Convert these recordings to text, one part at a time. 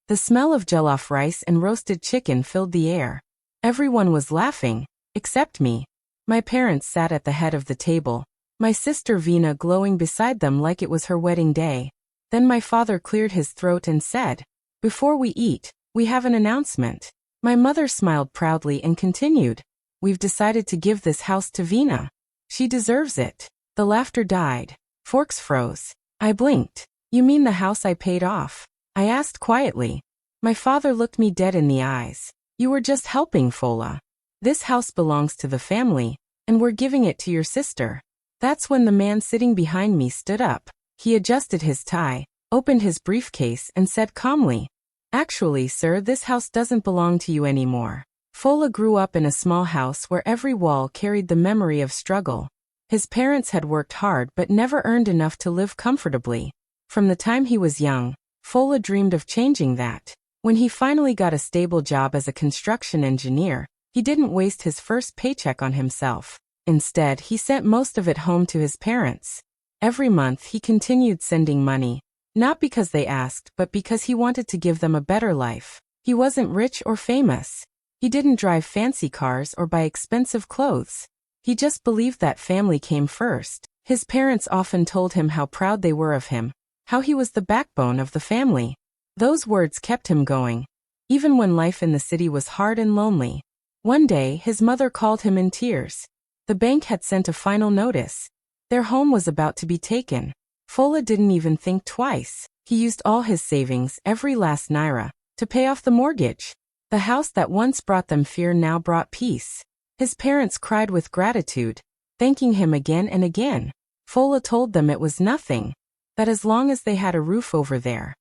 The smell of jollof rice and roasted chicken filled the air. Everyone was laughing, except me. My parents sat at the head of the table, my sister Vina glowing beside them like it was her wedding day. Then my father cleared his throat and said, "Before we eat, we have an announcement." My mother smiled proudly and continued, "We've decided to give this house to Vina. She deserves it." The laughter died. Forks froze. I blinked. "You mean the house I paid off?" I asked quietly. My father looked me dead in the eyes. "You were just helping, Fola. This house belongs to the family, and we're giving it to your sister." That's when the man sitting behind me stood up. He adjusted his tie, opened his briefcase and said calmly, "Actually, sir, this house doesn't belong to you anymore." Fola grew up in a small house where every wall carried the memory of struggle. His parents had worked hard but never earned enough to live comfortably. From the time he was young, Fola dreamed of changing that. When he finally got a stable job as a construction engineer, he didn't waste his first paycheck on himself. Instead, he sent most of it home to his parents. Every month he continued sending money, not because they asked but because he wanted to give them a better life. He wasn't rich or famous. He didn't drive fancy cars or buy expensive clothes. He just believed that family came first. His parents often told him how proud they were of him, how he was the backbone of the family. Those words kept him going, even when life in the city was hard and lonely. One day, his mother called him in tears. The bank had sent a final notice. Their home was about to be taken. Fola didn't even think twice. He used all his savings, every last naira, to pay off the mortgage. The house that once brought them fear now brought peace. His parents cried with gratitude, thanking him again and again. Fola told them it was nothing, that as long as they had a roof over their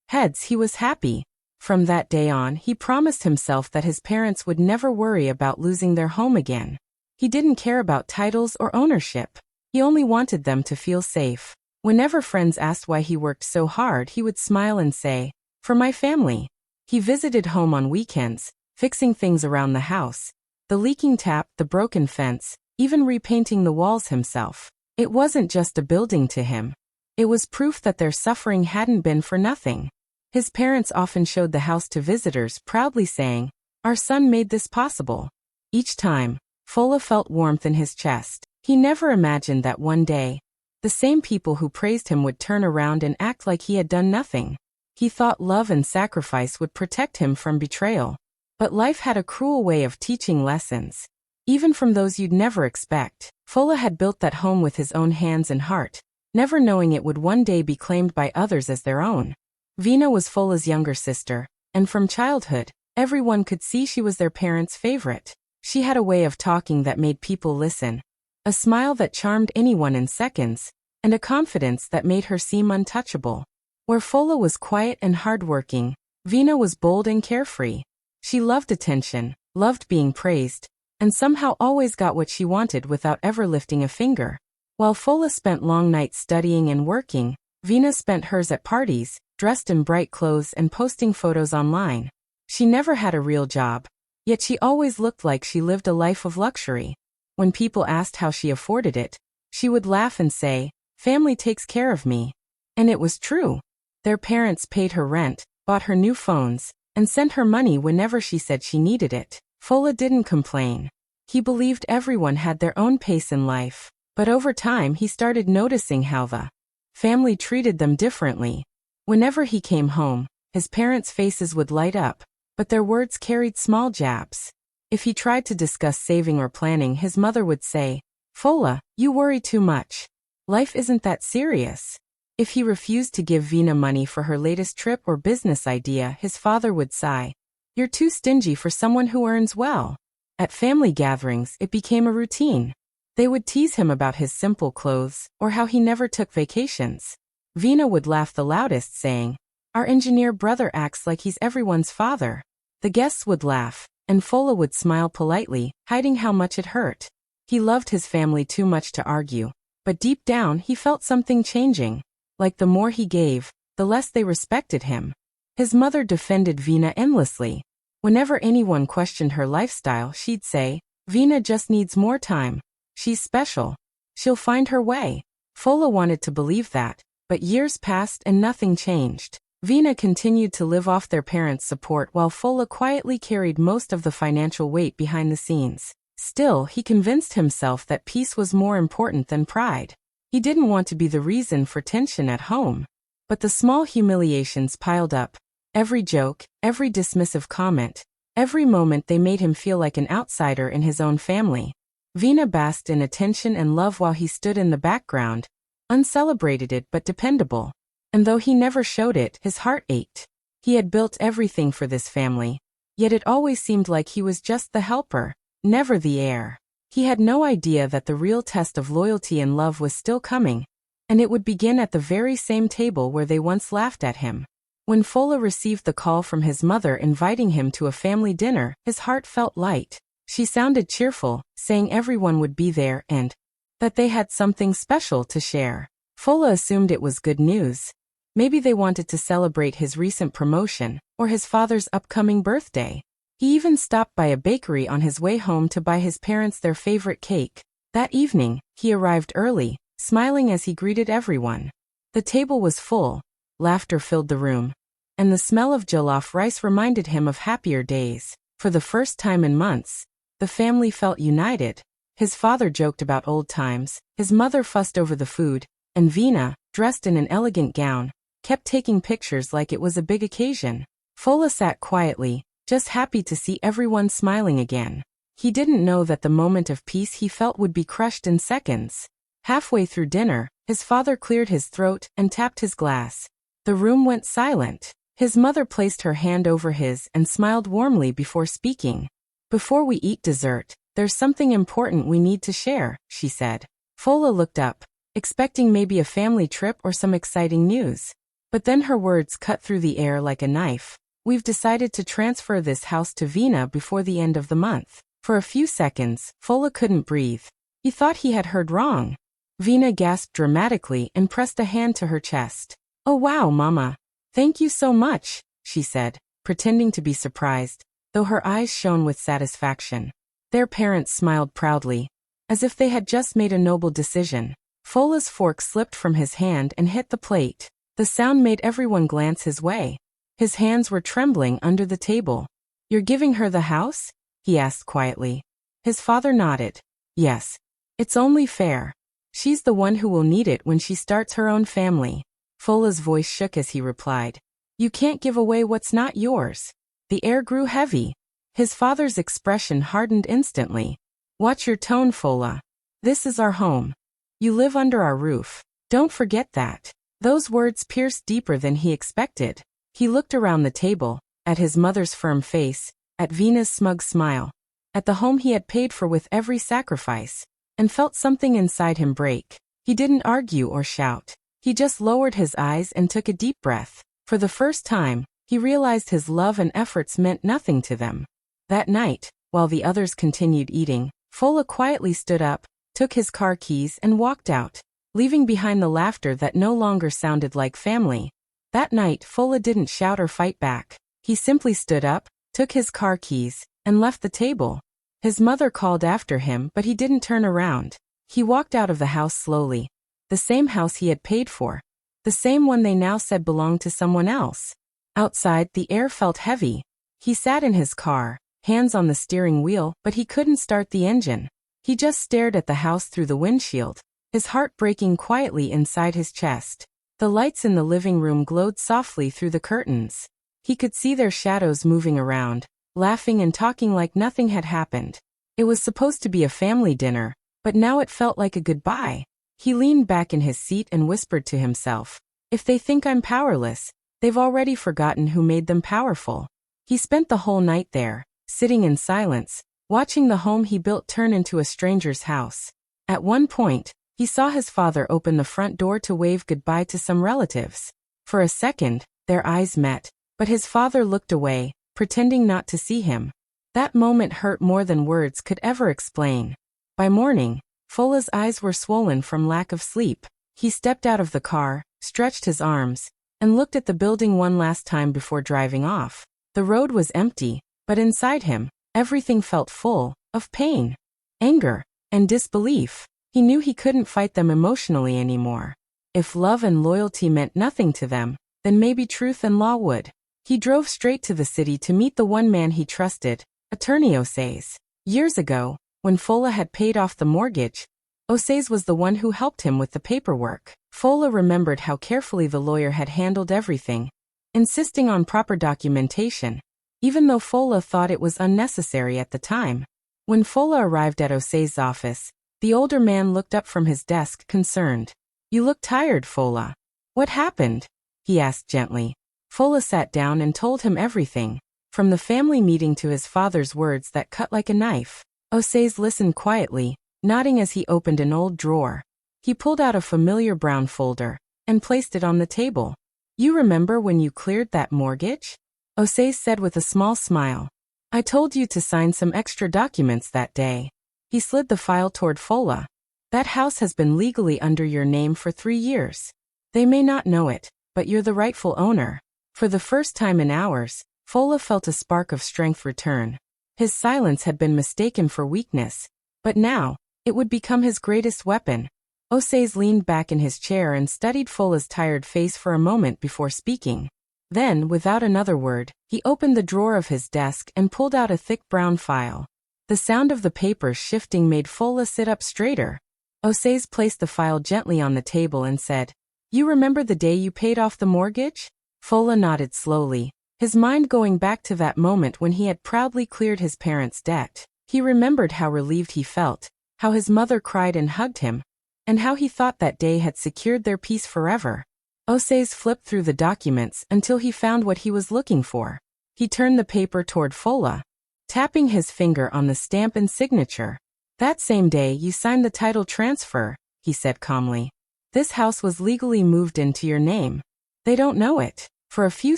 heads he was happy. From that day on, he promised himself that his parents would never worry about losing their home again. He didn't care about titles or ownership. He only wanted them to feel safe. Whenever friends asked why he worked so hard, he would smile and say, "For my family." He visited home on weekends, fixing things around the house, the leaking tap, the broken fence, even repainting the walls himself. It wasn't just a building to him. It was proof that their suffering hadn't been for nothing. His parents often showed the house to visitors, proudly saying, "Our son made this possible." Each time, Fola felt warmth in his chest. He never imagined that one day, the same people who praised him would turn around and act like he had done nothing. He thought love and sacrifice would protect him from betrayal. But life had a cruel way of teaching lessons, even from those you'd never expect. Fola had built that home with his own hands and heart, never knowing it would one day be claimed by others as their own. Vina was Fola's younger sister, and from childhood, everyone could see she was their parents' favorite. She had a way of talking that made people listen, a smile that charmed anyone in seconds, and a confidence that made her seem untouchable. Where Fola was quiet and hardworking, Vina was bold and carefree. She loved attention, loved being praised, and somehow always got what she wanted without ever lifting a finger. While Fola spent long nights studying and working, Vina spent hers at parties, dressed in bright clothes and posting photos online. She never had a real job, yet she always looked like she lived a life of luxury. When people asked how she afforded it, she would laugh and say, "Family takes care of me." And it was true. Their parents paid her rent, bought her new phones, and sent her money whenever she said she needed it. Fola didn't complain. He believed everyone had their own pace in life, but over time he started noticing how the family treated them differently. Whenever he came home, his parents' faces would light up, but their words carried small jabs. If he tried to discuss saving or planning, his mother would say, "Fola, you worry too much. Life isn't that serious." If he refused to give Vina money for her latest trip or business idea, his father would sigh, "You're too stingy for someone who earns well." At family gatherings, it became a routine. They would tease him about his simple clothes or how he never took vacations. Vina would laugh the loudest, saying, "Our engineer brother acts like he's everyone's father." The guests would laugh, and Fola would smile politely, hiding how much it hurt. He loved his family too much to argue, but deep down he felt something changing. Like the more he gave, the less they respected him. His mother defended Vina endlessly. Whenever anyone questioned her lifestyle, she'd say, "Vina just needs more time. She's special. She'll find her way." Fola wanted to believe that, but years passed and nothing changed. Vina continued to live off their parents' support while Fola quietly carried most of the financial weight behind the scenes. Still, he convinced himself that peace was more important than pride. He didn't want to be the reason for tension at home. But the small humiliations piled up. Every joke, every dismissive comment, every moment they made him feel like an outsider in his own family. Vina basked in attention and love while he stood in the background, uncelebrated but dependable. And though he never showed it, his heart ached. He had built everything for this family, yet it always seemed like he was just the helper, never the heir. He had no idea that the real test of loyalty and love was still coming, and it would begin at the very same table where they once laughed at him. When Fola received the call from his mother inviting him to a family dinner, his heart felt light. She sounded cheerful, saying everyone would be there and that they had something special to share. Fola assumed it was good news. Maybe they wanted to celebrate his recent promotion, or his father's upcoming birthday. He even stopped by a bakery on his way home to buy his parents their favorite cake. That evening, he arrived early, smiling as he greeted everyone. The table was full, laughter filled the room, and the smell of jollof rice reminded him of happier days. For the first time in months, the family felt united. His father joked about old times, his mother fussed over the food, and Vina, dressed in an elegant gown, kept taking pictures like it was a big occasion. Fola sat quietly, just happy to see everyone smiling again. He didn't know that the moment of peace he felt would be crushed in seconds. Halfway through dinner, his father cleared his throat and tapped his glass. The room went silent. His mother placed her hand over his and smiled warmly before speaking. "Before we eat dessert, there's something important we need to share," she said. Fola looked up, expecting maybe a family trip or some exciting news. But then her words cut through the air like a knife. "We've decided to transfer this house to Vina before the end of the month." For a few seconds, Fola couldn't breathe. He thought he had heard wrong. Vina gasped dramatically and pressed a hand to her chest. "Oh wow, Mama. Thank you so much," she said, pretending to be surprised, though her eyes shone with satisfaction. Their parents smiled proudly, as if they had just made a noble decision. Fola's fork slipped from his hand and hit the plate. The sound made everyone glance his way. His hands were trembling under the table. "You're giving her the house?" he asked quietly. His father nodded. "Yes. It's only fair. She's the one who will need it when she starts her own family." Fola's voice shook as he replied. "You can't give away what's not yours." The air grew heavy. His father's expression hardened instantly. "Watch your tone, Fola. This is our home. You live under our roof. Don't forget that." Those words pierced deeper than he expected. He looked around the table, at his mother's firm face, at Vina's smug smile, at the home he had paid for with every sacrifice, and felt something inside him break. He didn't argue or shout. He just lowered his eyes and took a deep breath. For the first time, he realized his love and efforts meant nothing to them. That night, while the others continued eating, Fola quietly stood up, took his car keys and walked out, leaving behind the laughter that no longer sounded like family. That night, Fola didn't shout or fight back. He simply stood up, took his car keys, and left the table. His mother called after him, but he didn't turn around. He walked out of the house slowly. The same house he had paid for. The same one they now said belonged to someone else. Outside, the air felt heavy. He sat in his car, hands on the steering wheel, but he couldn't start the engine. He just stared at the house through the windshield, his heart breaking quietly inside his chest. The lights in the living room glowed softly through the curtains. He could see their shadows moving around, laughing and talking like nothing had happened. It was supposed to be a family dinner, but now it felt like a goodbye. He leaned back in his seat and whispered to himself, "If they think I'm powerless, they've already forgotten who made them powerful." He spent the whole night there, sitting in silence, watching the home he built turn into a stranger's house. At one point, he saw his father open the front door to wave goodbye to some relatives. For a second, their eyes met, but his father looked away, pretending not to see him. That moment hurt more than words could ever explain. By morning, Fola's eyes were swollen from lack of sleep. He stepped out of the car, stretched his arms, and looked at the building one last time before driving off. The road was empty, but inside him, everything felt full of pain, anger, and disbelief. He knew he couldn't fight them emotionally anymore. If love and loyalty meant nothing to them, then maybe truth and law would. He drove straight to the city to meet the one man he trusted, attorney Osaze. Years ago, when Fola had paid off the mortgage, Osaze was the one who helped him with the paperwork. Fola remembered how carefully the lawyer had handled everything, insisting on proper documentation, even though Fola thought it was unnecessary at the time. When Fola arrived at Osaze's office, the older man looked up from his desk concerned. "You look tired, Fola. What happened?" he asked gently. Fola sat down and told him everything, from the family meeting to his father's words that cut like a knife. Osaze listened quietly, nodding as he opened an old drawer. He pulled out a familiar brown folder and placed it on the table. "You remember when you cleared that mortgage?" Osaze said with a small smile. "I told you to sign some extra documents that day." He slid the file toward Fola. "That house has been legally under your name for 3 years. They may not know it, but you're the rightful owner." For the first time in hours, Fola felt a spark of strength return. His silence had been mistaken for weakness, but now, it would become his greatest weapon. Osaze leaned back in his chair and studied Fola's tired face for a moment before speaking. Then, without another word, he opened the drawer of his desk and pulled out a thick brown file. The sound of the papers shifting made Fola sit up straighter. Osaze placed the file gently on the table and said, "You remember the day you paid off the mortgage?" Fola nodded slowly, his mind going back to that moment when he had proudly cleared his parents' debt. He remembered how relieved he felt, how his mother cried and hugged him, and how he thought that day had secured their peace forever. Osaze flipped through the documents until he found what he was looking for. He turned the paper toward Fola, tapping his finger on the stamp and signature. "That same day you signed the title transfer," he said calmly. "This house was legally moved into your name. They don't know it." For a few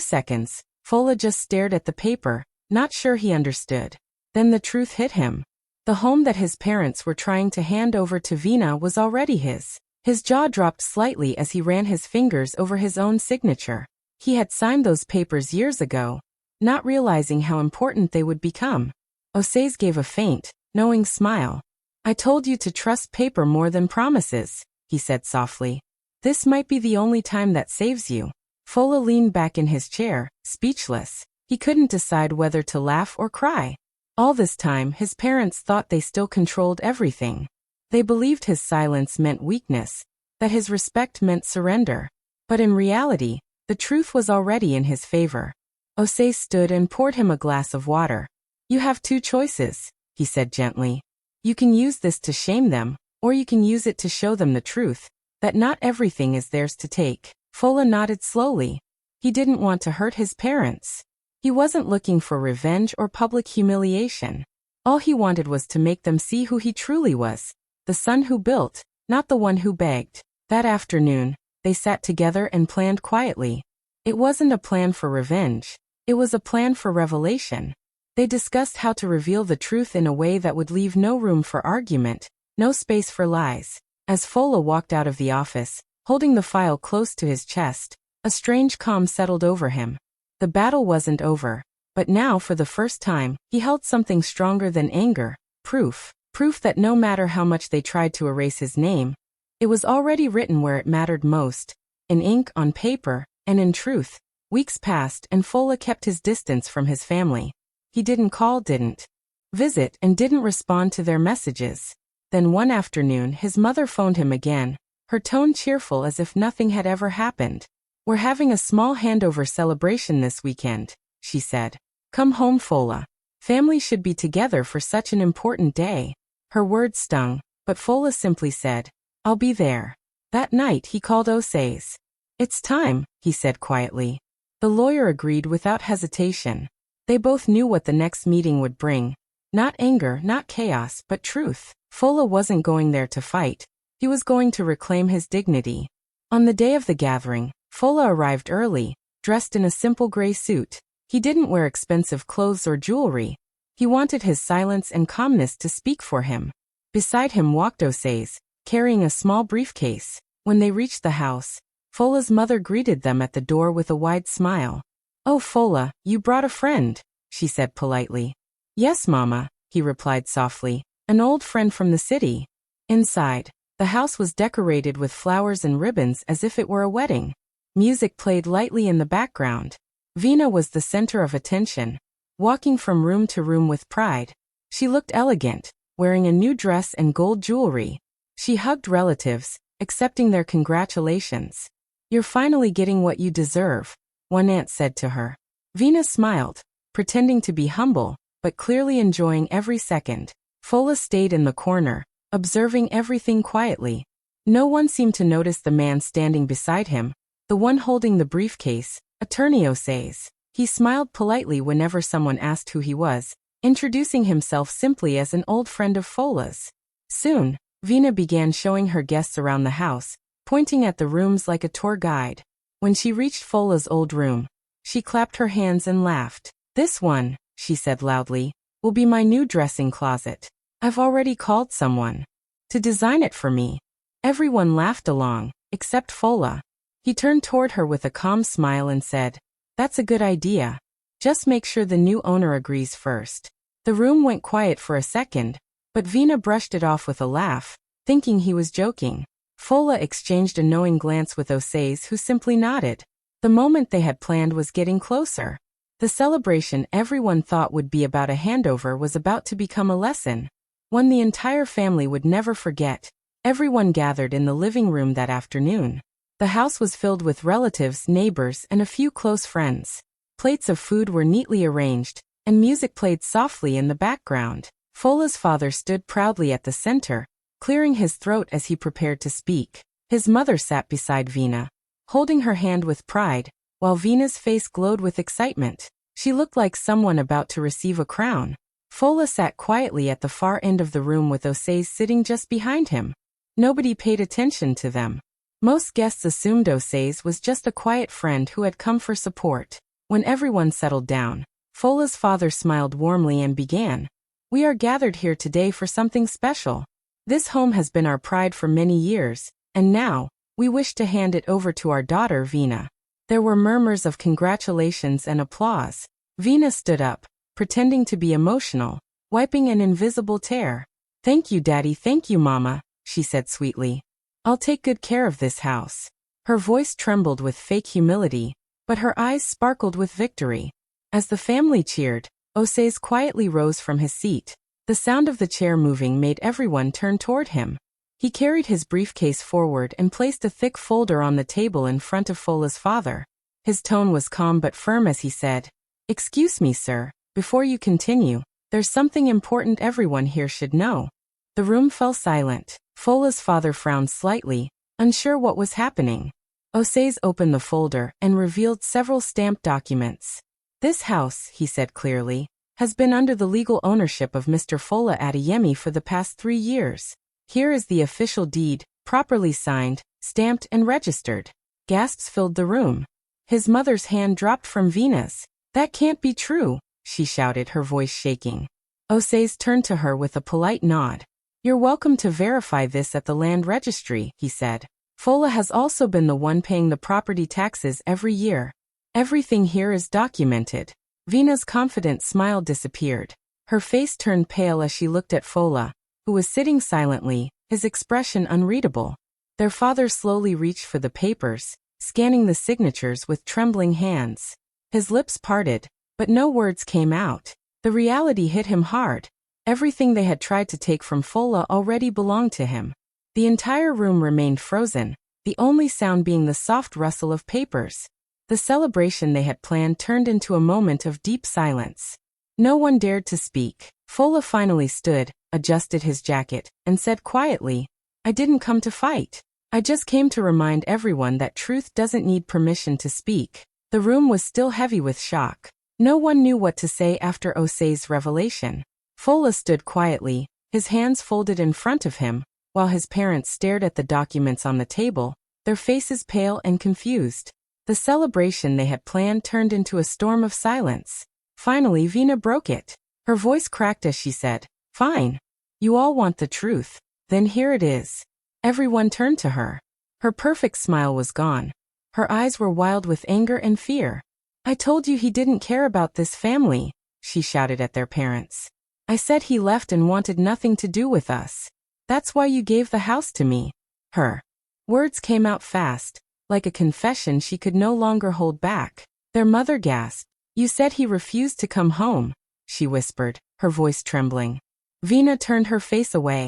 seconds, Fola just stared at the paper, not sure he understood. Then the truth hit him. The home that his parents were trying to hand over to Vina was already his. His jaw dropped slightly as he ran his fingers over his own signature. He had signed those papers years ago, not realizing how important they would become. Osaze gave a faint, knowing smile. "I told you to trust paper more than promises," he said softly. "This might be the only time that saves you." Fola leaned back in his chair, speechless. He couldn't decide whether to laugh or cry. All this time, his parents thought they still controlled everything. They believed his silence meant weakness, that his respect meant surrender. But in reality, the truth was already in his favor. Osaze stood and poured him a glass of water. "You have 2 choices," he said gently. "You can use this to shame them, or you can use it to show them the truth, that not everything is theirs to take." Fola nodded slowly. He didn't want to hurt his parents. He wasn't looking for revenge or public humiliation. All he wanted was to make them see who he truly was, the son who built, not the one who begged. That afternoon, they sat together and planned quietly. It wasn't a plan for revenge. It was a plan for revelation. They discussed how to reveal the truth in a way that would leave no room for argument, no space for lies. As Fola walked out of the office, holding the file close to his chest, a strange calm settled over him. The battle wasn't over, but now for the first time, he held something stronger than anger, proof. Proof that no matter how much they tried to erase his name, it was already written where it mattered most, in ink on paper, and in truth. Weeks passed and Fola kept his distance from his family. He didn't call, didn't visit, and didn't respond to their messages. Then one afternoon his mother phoned him again, her tone cheerful as if nothing had ever happened. "We're having a small handover celebration this weekend," she said. "Come home, Fola. Family should be together for such an important day." Her words stung, but Fola simply said, "I'll be there." That night he called Osaze. "It's time," he said quietly. The lawyer agreed without hesitation. They both knew what the next meeting would bring. Not anger, not chaos, but truth. Fola wasn't going there to fight. He was going to reclaim his dignity. On the day of the gathering, Fola arrived early, dressed in a simple gray suit. He didn't wear expensive clothes or jewelry. He wanted his silence and calmness to speak for him. Beside him walked Osaze, carrying a small briefcase. When they reached the house, Fola's mother greeted them at the door with a wide smile. "Oh, Fola, you brought a friend," she said politely. "Yes, Mama," he replied softly, "an old friend from the city." Inside, the house was decorated with flowers and ribbons as if it were a wedding. Music played lightly in the background. Vina was the center of attention, walking from room to room with pride. She looked elegant, wearing a new dress and gold jewelry. She hugged relatives, accepting their congratulations. "You're finally getting what you deserve," one aunt said to her. Vina smiled, pretending to be humble, but clearly enjoying every second. Fola stayed in the corner, observing everything quietly. No one seemed to notice the man standing beside him, the one holding the briefcase, Attorney says. He smiled politely whenever someone asked who he was, introducing himself simply as an old friend of Fola's. Soon, Vina began showing her guests around the house, pointing at the rooms like a tour guide. When she reached Fola's old room, she clapped her hands and laughed. "This one," she said loudly, "will be my new dressing closet. I've already called someone to design it for me." Everyone laughed along, except Fola. He turned toward her with a calm smile and said, "That's a good idea. Just make sure the new owner agrees first." The room went quiet for a second, but Vina brushed it off with a laugh, thinking he was joking. Fola exchanged a knowing glance with Osaze, who simply nodded. The moment they had planned was getting closer. The celebration everyone thought would be about a handover was about to become a lesson, one the entire family would never forget. Everyone gathered in the living room that afternoon. The house was filled with relatives, neighbors, and a few close friends. Plates of food were neatly arranged, and music played softly in the background. Fola's father stood proudly at the center, clearing his throat as he prepared to speak. His mother sat beside Vina, holding her hand with pride, while Vina's face glowed with excitement. She looked like someone about to receive a crown. Fola sat quietly at the far end of the room with Osaze sitting just behind him. Nobody paid attention to them. Most guests assumed Osaze was just a quiet friend who had come for support. When everyone settled down, Fola's father smiled warmly and began, "We are gathered here today for something special. This home has been our pride for many years, and now, we wish to hand it over to our daughter Vina." There were murmurs of congratulations and applause. Vina stood up, pretending to be emotional, wiping an invisible tear. "Thank you, Daddy, thank you, Mama," she said sweetly. "I'll take good care of this house." Her voice trembled with fake humility, but her eyes sparkled with victory. As the family cheered, Osaze quietly rose from his seat. The sound of the chair moving made everyone turn toward him. He carried his briefcase forward and placed a thick folder on the table in front of Fola's father. His tone was calm but firm as he said, "Excuse me, sir, before you continue, there's something important everyone here should know." The room fell silent. Fola's father frowned slightly, unsure what was happening. Osaze opened the folder and revealed several stamped documents. "This house," he said clearly, "has been under the legal ownership of Mr. Fola Adeyemi for the past 3 years. Here is the official deed, properly signed, stamped, and registered." Gasps filled the room. His mother's hand dropped from Vina's. "That can't be true," she shouted, her voice shaking. Osaze turned to her with a polite nod. "You're welcome to verify this at the land registry," he said. "Fola has also been the one paying the property taxes every year. Everything here is documented." Vina's confident smile disappeared. Her face turned pale as she looked at Fola, who was sitting silently, his expression unreadable. Their father slowly reached for the papers, scanning the signatures with trembling hands. His lips parted, but no words came out. The reality hit him hard. Everything they had tried to take from Fola already belonged to him. The entire room remained frozen, the only sound being the soft rustle of papers. The celebration they had planned turned into a moment of deep silence. No one dared to speak. Fola finally stood, adjusted his jacket, and said quietly, "I didn't come to fight. I just came to remind everyone that truth doesn't need permission to speak." The room was still heavy with shock. No one knew what to say after Osaze's revelation. Fola stood quietly, his hands folded in front of him, while his parents stared at the documents on the table, their faces pale and confused. The celebration they had planned turned into a storm of silence. Finally, Vina broke it. Her voice cracked as she said, "Fine. You all want the truth. Then here it is." Everyone turned to her. Her perfect smile was gone. Her eyes were wild with anger and fear. "I told you he didn't care about this family," she shouted at their parents. "I said he left and wanted nothing to do with us. That's why you gave the house to me." Her words came out fast, like a confession she could no longer hold back. Their mother gasped. "You said he refused to come home," she whispered, her voice trembling. Vina turned her face away.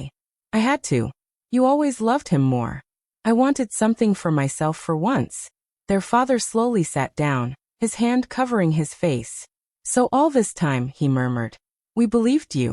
"I had to. You always loved him more. I wanted something for myself for once." Their father slowly sat down, his hand covering his face. "So all this time," he murmured, "we believed you.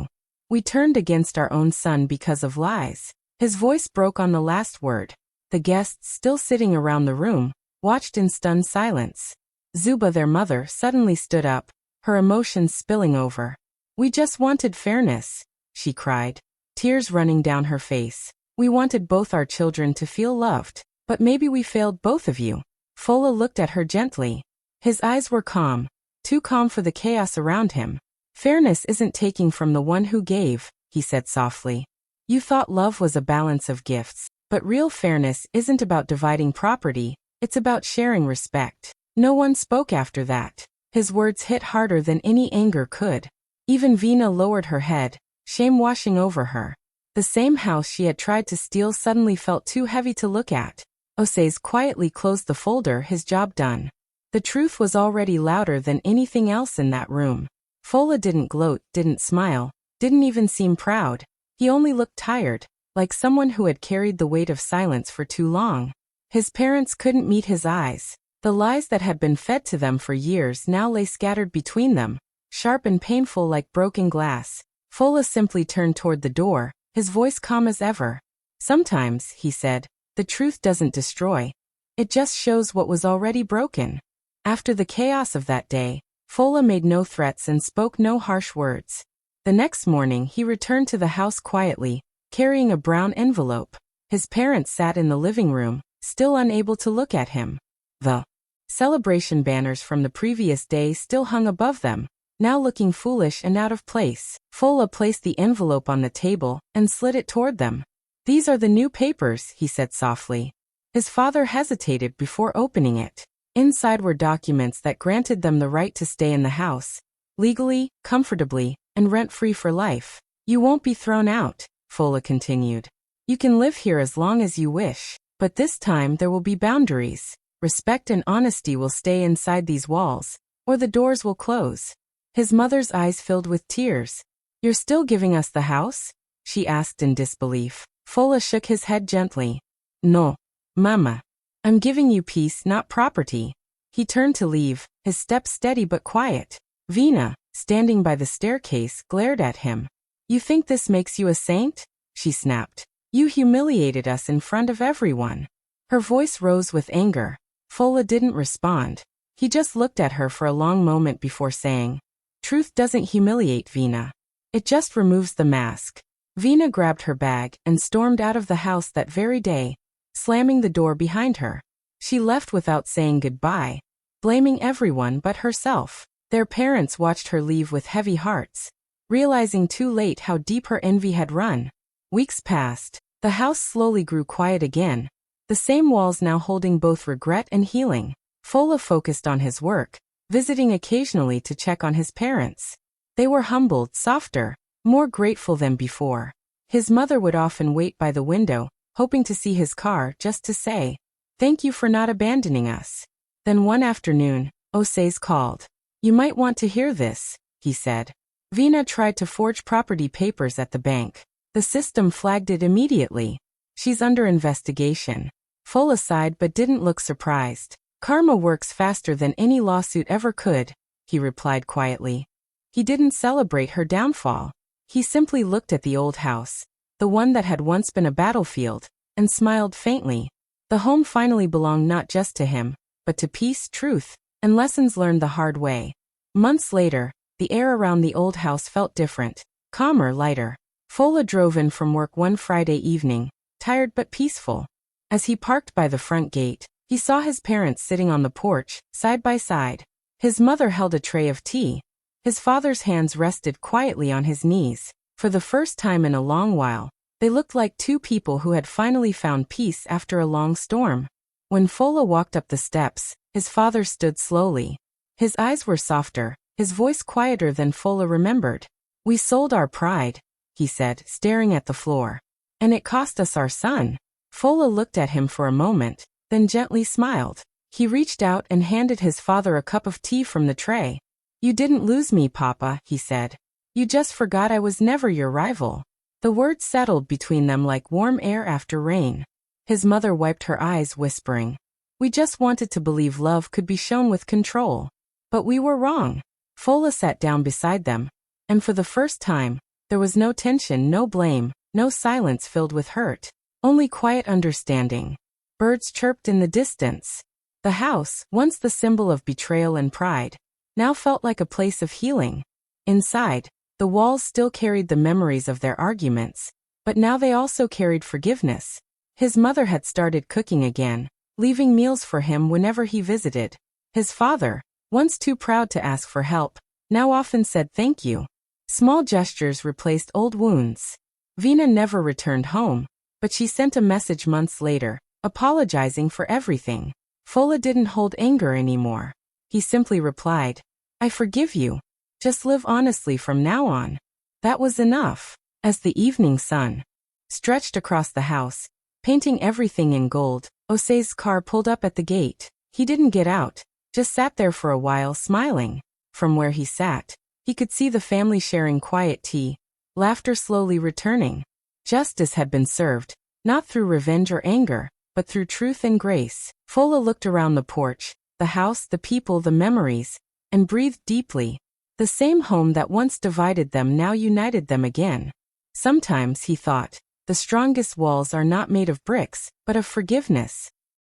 We turned against our own son because of lies." His voice broke on the last word. The guests, still sitting around the room, watched in stunned silence. Zuba, their mother, suddenly stood up, her emotions spilling over. "We just wanted fairness," she cried, tears running down her face. "We wanted both our children to feel loved, but maybe we failed both of you." Fola looked at her gently. His eyes were calm, too calm for the chaos around him. "Fairness isn't taking from the one who gave," he said softly. "You thought love was a balance of gifts, but real fairness isn't about dividing property, it's about sharing respect." No one spoke after that. His words hit harder than any anger could. Even Vina lowered her head, shame washing over her. The same house she had tried to steal suddenly felt too heavy to look at. Osaze quietly closed the folder, his job done. The truth was already louder than anything else in that room. Fola didn't gloat, didn't smile, didn't even seem proud. He only looked tired, like someone who had carried the weight of silence for too long. His parents couldn't meet his eyes. The lies that had been fed to them for years now lay scattered between them, sharp and painful like broken glass. Fola simply turned toward the door, his voice calm as ever. "Sometimes," he said, "the truth doesn't destroy. It just shows what was already broken." After the chaos of that day, Fola made no threats and spoke no harsh words. The next morning he returned to the house quietly, carrying a brown envelope. His parents sat in the living room, still unable to look at him. The celebration banners from the previous day still hung above them, now looking foolish and out of place. Fola placed the envelope on the table and slid it toward them. "These are the new papers," he said softly. His father hesitated before opening it. Inside were documents that granted them the right to stay in the house, legally, comfortably, and rent-free for life. "You won't be thrown out," Fola continued. "You can live here as long as you wish, but this time there will be boundaries. Respect and honesty will stay inside these walls, or the doors will close." His mother's eyes filled with tears. "You're still giving us the house?" she asked in disbelief. Fola shook his head gently. "No, Mama. I'm giving you peace, not property." He turned to leave, his steps steady but quiet. Vina, standing by the staircase, glared at him. "You think this makes you a saint?" she snapped. "You humiliated us in front of everyone." Her voice rose with anger. Fola didn't respond. He just looked at her for a long moment before saying, "Truth doesn't humiliate, Vina. It just removes the mask." Vina grabbed her bag and stormed out of the house that very day, slamming the door behind her. She left without saying goodbye, blaming everyone but herself. Their parents watched her leave with heavy hearts, realizing too late how deep her envy had run. Weeks passed. The house slowly grew quiet again, the same walls now holding both regret and healing. Fola focused on his work, visiting occasionally to check on his parents. They were humbled, softer, more grateful than before. His mother would often wait by the window, hoping to see his car just to say, "Thank you for not abandoning us." Then one afternoon, Osaze called. "You might want to hear this," he said. Vina tried to forge property papers at the bank. The system flagged it immediately. "She's under investigation." Fola sighed but didn't look surprised. "Karma works faster than any lawsuit ever could," he replied quietly. He didn't celebrate her downfall. He simply looked at the old house, the one that had once been a battlefield, and smiled faintly. The home finally belonged not just to him, but to peace, truth, and lessons learned the hard way. Months later, the air around the old house felt different, calmer, lighter. Fola drove in from work one Friday evening, tired but peaceful. As he parked by the front gate, he saw his parents sitting on the porch, side by side. His mother held a tray of tea. His father's hands rested quietly on his knees. For the first time in a long while, they looked like two people who had finally found peace after a long storm. When Fola walked up the steps, his father stood slowly. His eyes were softer, his voice quieter than Fola remembered. "We sold our pride," he said, staring at the floor. "And it cost us our son." Fola looked at him for a moment, then gently smiled. He reached out and handed his father a cup of tea from the tray. "You didn't lose me, Papa," he said. "You just forgot I was never your rival." The words settled between them like warm air after rain. His mother wiped her eyes, whispering, "We just wanted to believe love could be shown with control. But we were wrong." Fola sat down beside them, and for the first time, there was no tension, no blame, no silence filled with hurt. Only quiet understanding. Birds chirped in the distance. The house, once the symbol of betrayal and pride, now felt like a place of healing. Inside, the walls still carried the memories of their arguments, but now they also carried forgiveness. His mother had started cooking again, leaving meals for him whenever he visited. His father, once too proud to ask for help, now often said thank you. Small gestures replaced old wounds. Vina never returned home, but she sent a message months later, apologizing for everything. Fola didn't hold anger anymore. He simply replied, "I forgive you. Just live honestly from now on." That was enough. As the evening sun stretched across the house, painting everything in gold, Osei's car pulled up at the gate. He didn't get out, just sat there for a while smiling. From where he sat, he could see the family sharing quiet tea, laughter slowly returning. Justice had been served, not through revenge or anger, but through truth and grace. Fola looked around the porch, the house, the people, the memories, and breathed deeply. The same home that once divided them now united them again. Sometimes, he thought, the strongest walls are not made of bricks, but of forgiveness.